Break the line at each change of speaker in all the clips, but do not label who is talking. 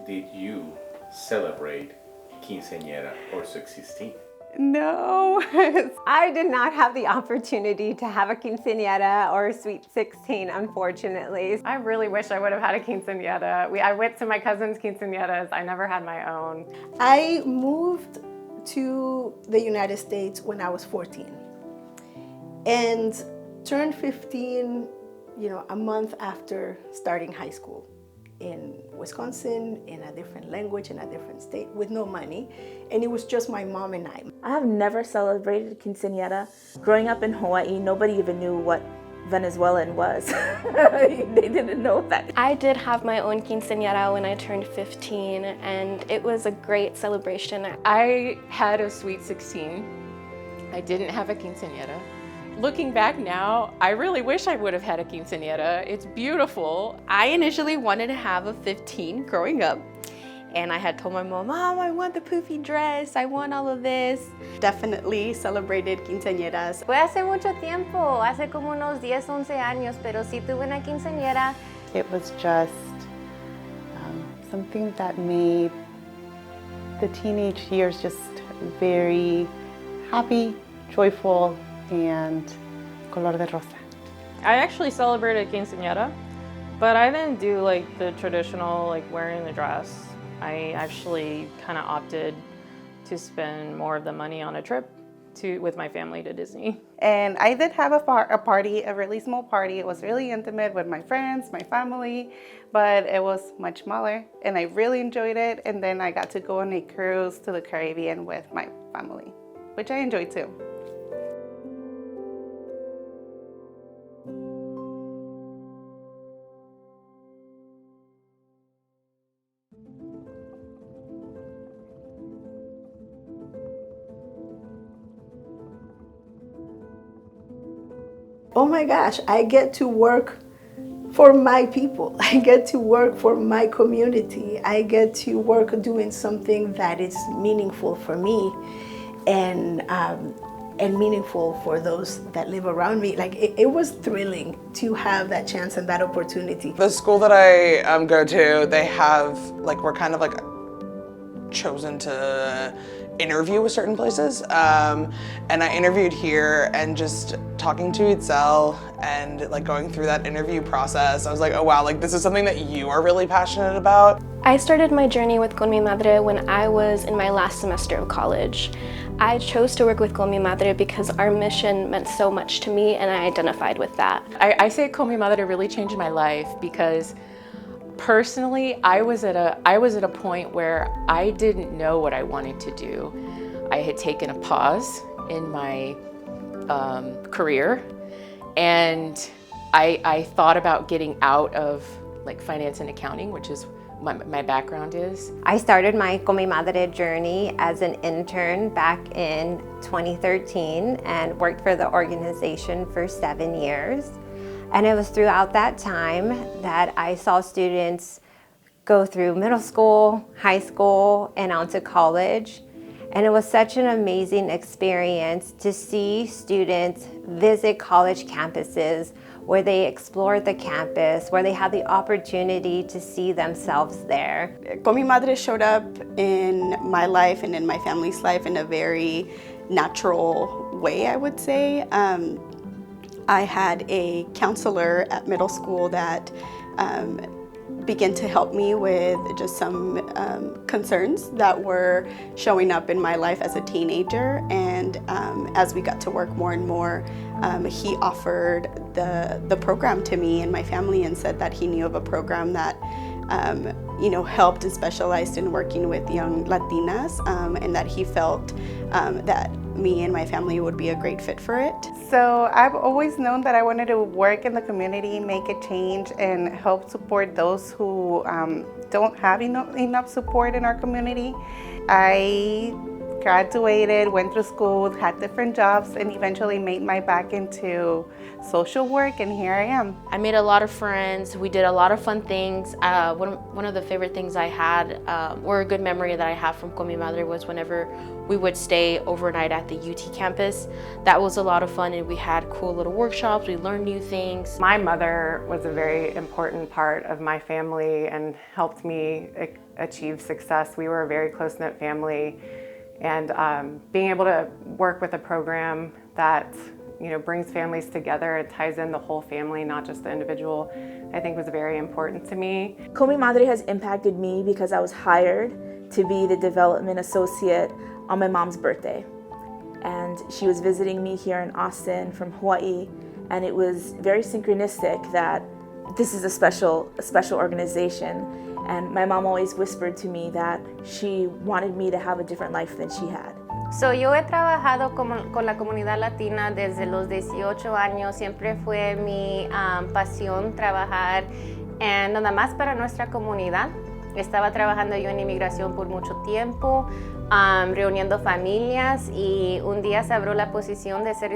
did you celebrate quinceañera or sweet 16?
No, I did not have the opportunity to have a quinceañera or a sweet 16, unfortunately. I really wish I would have had a quinceañera. I went to my cousin's quinceañeras. I never had my own.
I moved to the United States when I was 14 and turned 15, a month after starting high school in Wisconsin, in a different language, in a different state, with no money. And it was just my mom and I.
I have never celebrated quinceañera. Growing up in Hawaii, nobody even knew what Venezuelan was. They didn't know that.
I did have my own quinceañera when I turned 15, and it was a great celebration.
I had a sweet 16. I didn't have a quinceañera. Looking back now, I really wish I would have had a quinceañera. It's beautiful.
I initially wanted to have a 15 growing up, and I had told my mom, Mom, I want the poofy dress, I want all of this. Definitely celebrated quinceañeras.
Fue hace mucho tiempo, hace como unos 10, 11 años, pero sí tuve una quinceañera.
It was just something that made the teenage years just very happy, joyful, and color de rosa.
I actually celebrated quinceañera, but I didn't do like the traditional like wearing the dress. I actually kind of opted to spend more of the money on a trip with my family to Disney.
And I did have a party, a really small party. It was really intimate with my friends, my family, but it was much smaller and I really enjoyed it. And then I got to go on a cruise to the Caribbean with my family, which I enjoyed too.
Oh my gosh, I get to work for my people. I get to work for my community. I get to work doing something that is meaningful for me and meaningful for those that live around me. Like it was thrilling to have that chance and that opportunity.
The school that I go to, they have we're kind of chosen to interview with certain places, and I interviewed here, and just talking to Itzel and going through that interview process, I was like, oh wow, this is something that you are really passionate about.
I started my journey with Con Mi Madre when I was in my last semester of college. I chose to work with Con Mi Madre because our mission meant so much to me, and I identified with that.
I say Con Mi Madre really changed my life because personally, I was at a point where I didn't know what I wanted to do. I had taken a pause in my career, and I thought about getting out of finance and accounting, which is my background is.
I started my Con Mi Madre journey as an intern back in 2013 and worked for the organization for 7 years. And it was throughout that time that I saw students go through middle school, high school, and on to college. And it was such an amazing experience to see students visit college campuses where they explored the campus, where they had the opportunity to see themselves there.
Con Mi Madre showed up in my life and in my family's life in a very natural way, I would say. I had a counselor at middle school that began to help me with just some concerns that were showing up in my life as a teenager. And as we got to work more and more, he offered the program to me and my family and said that he knew of a program that helped and specialized in working with young Latinas, and that he felt that me and my family would be a great fit for it.
So I've always known that I wanted to work in the community, make a change, and help support those who don't have enough support in our community. I graduated, went through school, had different jobs, and eventually made my back into social work, and here I am.
I made a lot of friends. We did a lot of fun things. One of the favorite things I had, or a good memory that I have from Con Mi Madre, was whenever we would stay overnight at the UT campus. That was a lot of fun, and we had cool little workshops. We learned new things.
My mother was a very important part of my family and helped me achieve success. We were a very close-knit family, and being able to work with a program that brings families together, it ties in the whole family, not just the individual, I think was very important to me.
Con Mi Madre has impacted me because I was hired to be the development associate on my mom's birthday. And she was visiting me here in Austin from Hawaii, and it was very synchronistic that this is a special organization. And my mom always whispered to me that she wanted me to have a different life than she had.
So, yo he trabajado con la comunidad latina desde los 18 años. Siempre fue mi pasión trabajar nada más para nuestra comunidad. Estaba trabajando yo en inmigración por mucho tiempo, reuniendo familias, y un día se abrió la posición de ser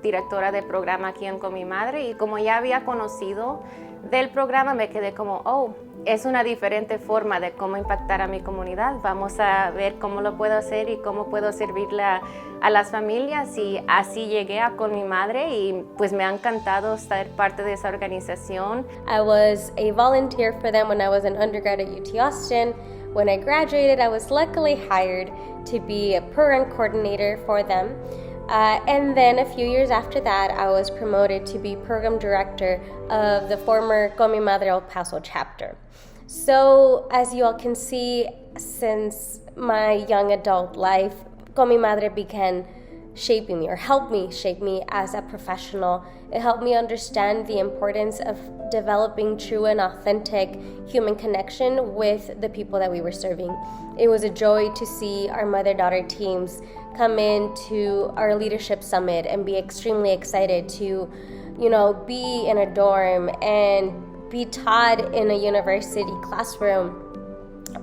directora de programa aquí en Con Mi Madre, y como ya había conocido del programa me quedé como, oh, es una diferente forma de cómo impactar a mi comunidad. Vamos a ver cómo lo puedo hacer y cómo puedo servirle a las familias, y así llegué a Con Mi Madre, y pues me ha encantado ser parte de esa organización.
I was a volunteer for them when I was an undergrad at UT Austin. When I graduated, I was luckily hired to be a program coordinator for them. And then a few years after that, I was promoted to be program director of the former Con Mi Madre El Paso chapter. So as you all can see, since my young adult life, Con Mi Madre began shaping me, or helped me shape me as a professional. It helped me understand the importance of developing true and authentic human connection with the people that we were serving. It was a joy to see our mother-daughter teams come into our leadership summit and be extremely excited to, be in a dorm and be taught in a university classroom,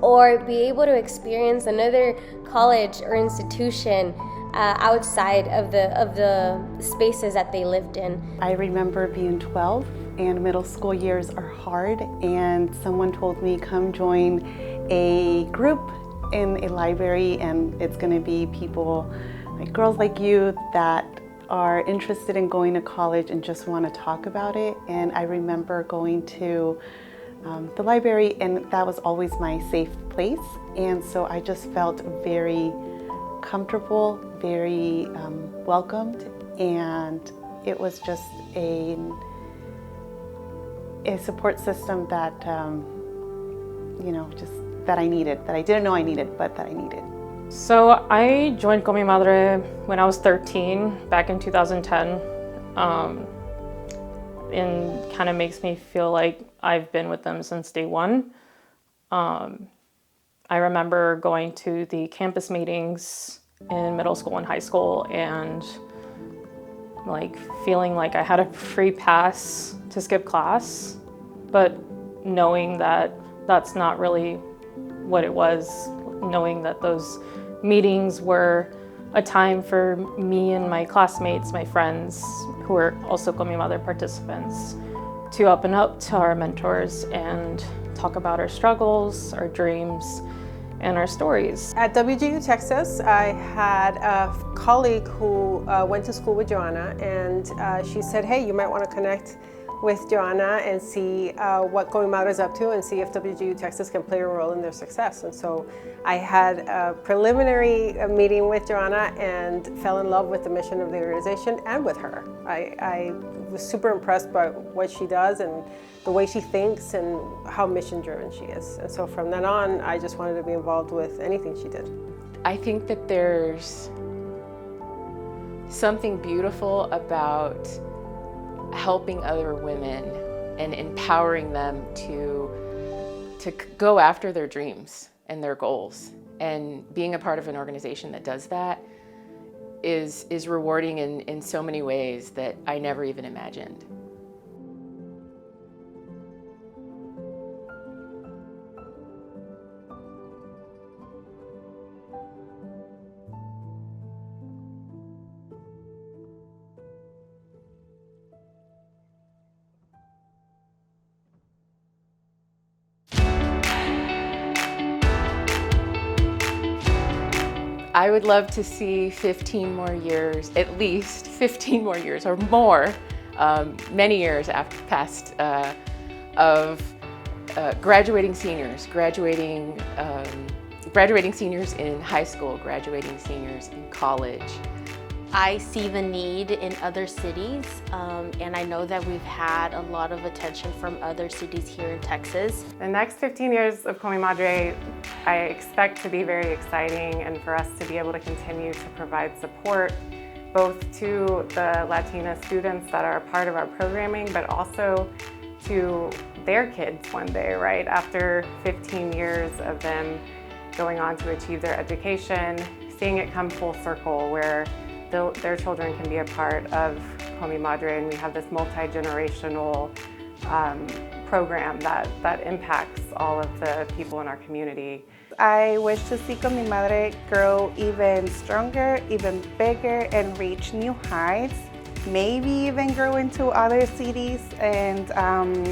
or be able to experience another college or institution outside of the spaces that they lived in.
I remember being 12, and middle school years are hard, and someone told me, come join a group in a library, and it's going to be people, like girls like you, that are interested in going to college and just want to talk about it. And I remember going to the library, and that was always my safe place, and so I just felt very comfortable, very welcomed, and it was just a support system that just that I needed, that I didn't know I needed, but that I needed.
So I joined Con Mi Madre when I was 13, back in 2010. And kind of makes me feel like I've been with them since day one. I remember going to the campus meetings in middle school and high school, and like feeling like I had a free pass to skip class, but knowing that that's not really what it was, knowing that those meetings were a time for me and my classmates, my friends, who were also Con Mi Madre participants, to open up to our mentors and talk about our struggles, our dreams, and our stories.
At WGU Texas, I had a colleague who went to school with Joanna, and she said, hey, you might want to connect with Joanna and see what Con Mi Madre is up to, and see if WGU Texas can play a role in their success. And so I had a preliminary meeting with Joanna and fell in love with the mission of the organization and with her. I was super impressed by what she does and the way she thinks and how mission-driven she is. And so from then on, I just wanted to be involved with anything she did.
I think that there's something beautiful about helping other women and empowering them to go after their dreams and their goals. And being a part of an organization that does that is rewarding in so many ways that I never even imagined. I would love to see 15 more years, at least 15 more years or more, many years past of graduating seniors, graduating seniors in high school, graduating seniors in college.
I see the need in other cities, and I know that we've had a lot of attention from other cities here in Texas.
The next 15 years of Con Mi Madre, I expect to be very exciting and for us to be able to continue to provide support both to the Latina students that are a part of our programming, but also to their kids one day, right? After 15 years of them going on to achieve their education, seeing it come full circle where their children can be a part of Con Mi Madre, and we have this multi-generational program that impacts all of the people in our community.
I wish to see Con Mi Madre grow even stronger, even bigger, and reach new heights. Maybe even grow into other cities and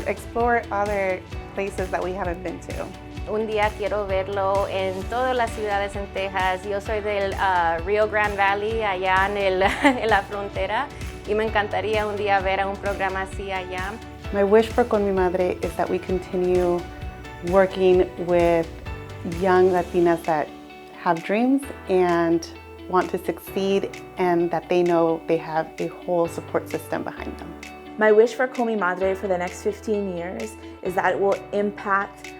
explore other places that we haven't been to.
Un día quiero verlo en todas las ciudades en Texas. Yo soy del Rio Grande Valley, allá en la frontera, y me encantaría un día ver a un programa así allá.
My wish for Con Mi Madre is that we continue working with young Latinas that have dreams and want to succeed, and that they know they have a whole support system behind them.
My wish for Con Mi Madre for the next 15 years is that it will impact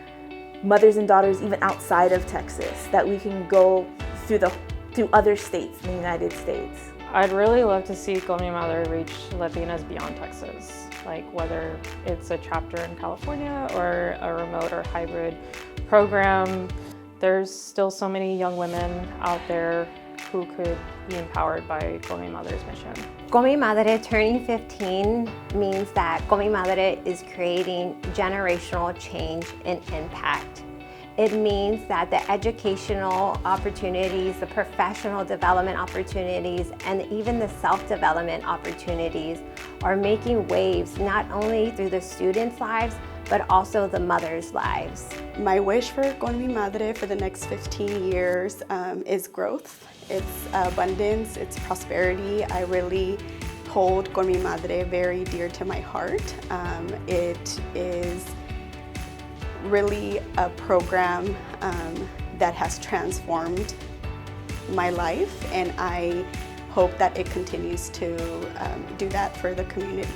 mothers and daughters even outside of Texas, that we can go through other states in the United States.
I'd really love to see Con Mi Madre reach Latinas beyond Texas, like whether it's a chapter in California or a remote or hybrid program. There's still so many young women out there who could be empowered by Con Mi Madre's mission.
Con Mi Madre turning 15 means that Con Mi Madre is creating generational change and impact. It means that the educational opportunities, the professional development opportunities, and even the self-development opportunities are making waves not only through the students' lives, but also the mothers' lives.
My wish for Con Mi Madre for the next 15 years is growth. It's abundance, it's prosperity. I really hold Con Mi Madre very dear to my heart. It is really a program that has transformed my life, and I hope that it continues to do that for the community.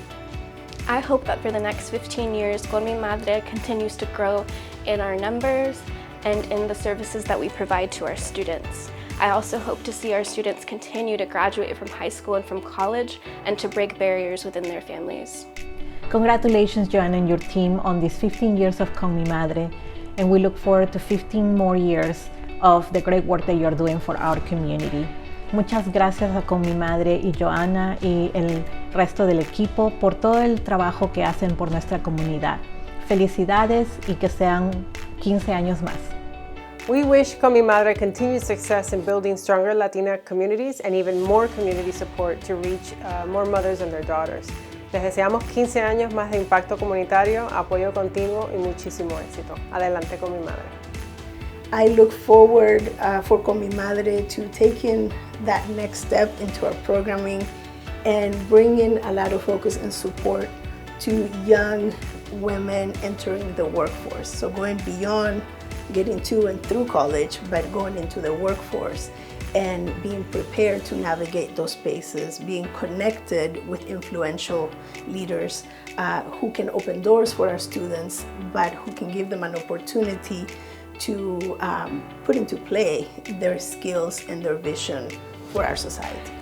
I hope that for the next 15 years, Con Mi Madre continues to grow in our numbers and in the services that we provide to our students. I also hope to see our students continue to graduate from high school and from college and to break barriers within their families.
Congratulations, Joanna and your team, on these 15 years of Con Mi Madre, and we look forward to 15 more years of the great work that you're doing for our community. Muchas gracias a Con Mi Madre y Joanna y el resto del equipo por todo el trabajo que hacen por nuestra comunidad. Felicidades y que sean 15 años más.
We wish Con Mi Madre continued success in building stronger Latina communities and even more community support to reach more mothers and their daughters. Les deseamos 15 años más de impacto comunitario, apoyo continuo y muchísimo éxito. Adelante Con Mi Madre.
I look forward for Con Mi Madre to taking that next step into our programming and bringing a lot of focus and support to young women entering the workforce. So going beyond getting to and through college, but going into the workforce and being prepared to navigate those spaces, being connected with influential leaders who can open doors for our students, but who can give them an opportunity to put into play their skills and their vision for our society.